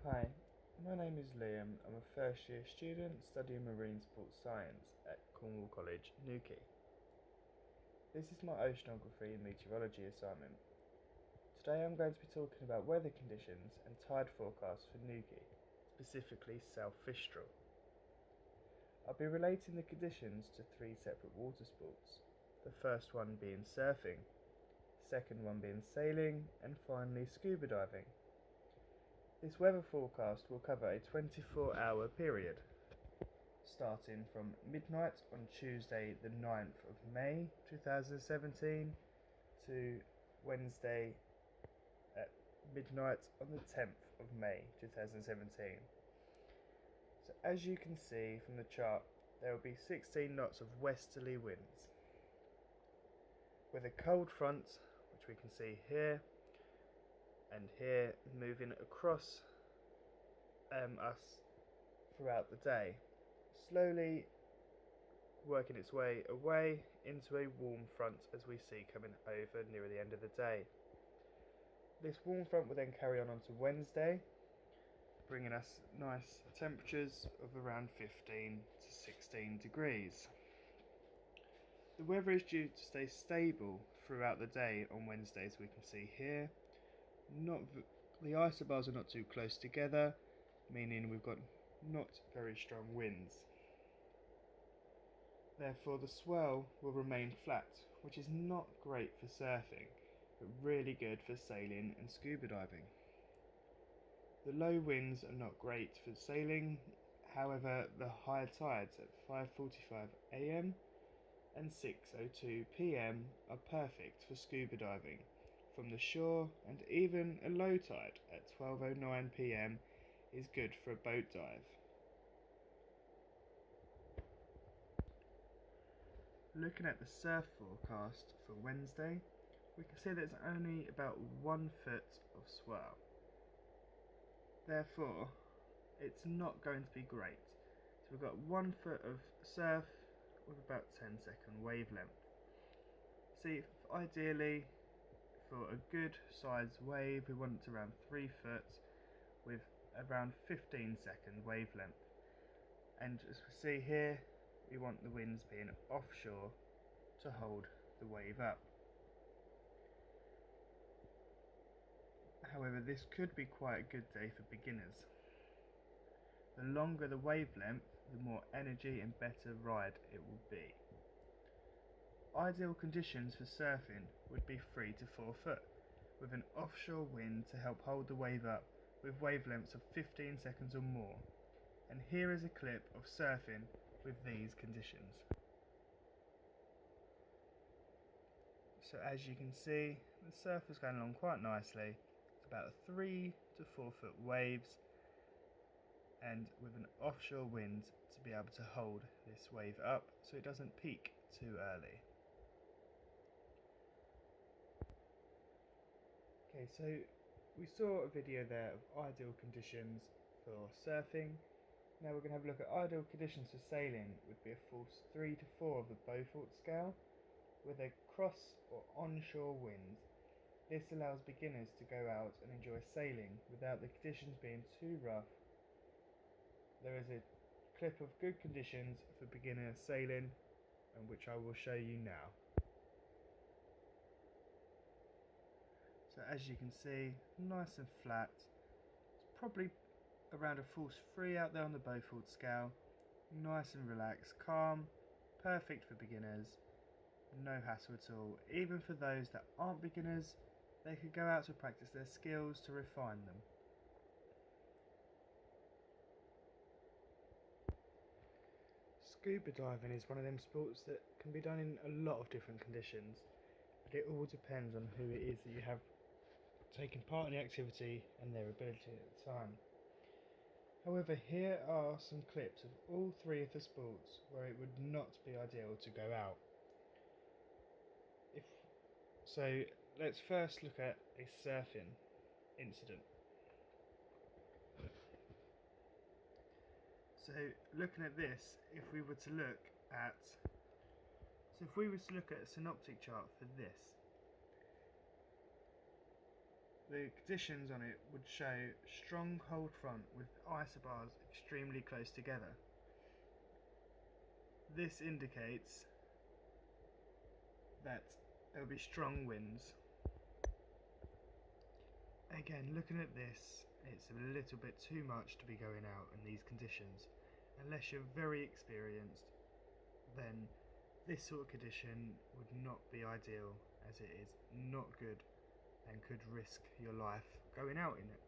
Hi, my name is Liam. I'm a first year student studying marine sports science at Cornwall College, Newquay. This is my oceanography and meteorology assignment. Today I'm going to be talking about weather conditions and tide forecasts for Newquay, specifically South Fistral. I'll be relating the conditions to three separate water sports, the first one being surfing, second one being sailing, and finally scuba diving. This weather forecast will cover a 24-hour period, starting from midnight on Tuesday the 9th of May 2017 to Wednesday at midnight on the 10th of May 2017. So as you can see from the chart, there will be 16 knots of westerly winds, with a cold front, which we can see here and here, moving across us throughout the day, slowly working its way away into a warm front as we see coming over near the end of the day. This warm front will then carry on onto Wednesday, bringing us nice temperatures of around 15 to 16 degrees. The weather is due to stay stable throughout the day on Wednesday, as we can see here. The isobars are not too close together, meaning we've got not very strong winds. Therefore the swell will remain flat, which is not great for surfing, but really good for sailing and scuba diving. The low winds are not great for sailing, however the high tides at 5:45 am and 6:02 pm are perfect for scuba diving from the shore, and even a low tide at 12:09 pm is good for a boat dive. Looking at the surf forecast for Wednesday, we can see there's only about 1 foot of swell. Therefore, it's not going to be great. So we've got 1 foot of surf with about 10-second wavelength. See, ideally, for a good sized wave, we want it around 3 foot with around 15-second wavelength. And as we see here, we want the winds being offshore to hold the wave up. However, this could be quite a good day for beginners. The longer the wavelength, the more energy and better ride it will be. Ideal conditions for surfing would be 3 to 4 foot, with an offshore wind to help hold the wave up with wavelengths of 15 seconds or more. And here is a clip of surfing with these conditions. So as you can see, the surf is going along quite nicely. It's about 3 to 4 foot waves, and with an offshore wind to be able to hold this wave up so it doesn't peak too early. Okay, so we saw a video there of ideal conditions for surfing. Now we're going to have a look at ideal conditions for sailing. Would be a force 3 to 4 of the Beaufort scale with a cross or onshore wind. This allows beginners to go out and enjoy sailing without the conditions being too rough. There is a clip of good conditions for beginner sailing, and which I will show you now. So as you can see, nice and flat. It's probably around a force 3 out there on the Beaufort scale. Nice and relaxed, calm, perfect for beginners. No hassle at all. Even for those that aren't beginners, they could go out to practice their skills to refine them. Scuba diving is one of them sports that can be done in a lot of different conditions, but it all depends on who it is that you have taking part in the activity and their ability at the time. However, here are some clips of all three of the sports where it would not be ideal to go out. So let's first look at a surfing incident. So looking at this, if we were to look at a synoptic chart for this, The conditions on it would show strong cold front with isobars extremely close together. This indicates that there will be strong winds. Again, looking at this, it's a little bit too much to be going out in these conditions. Unless you're very experienced, then this sort of condition would not be ideal, as it is not good and could risk your life going out in it.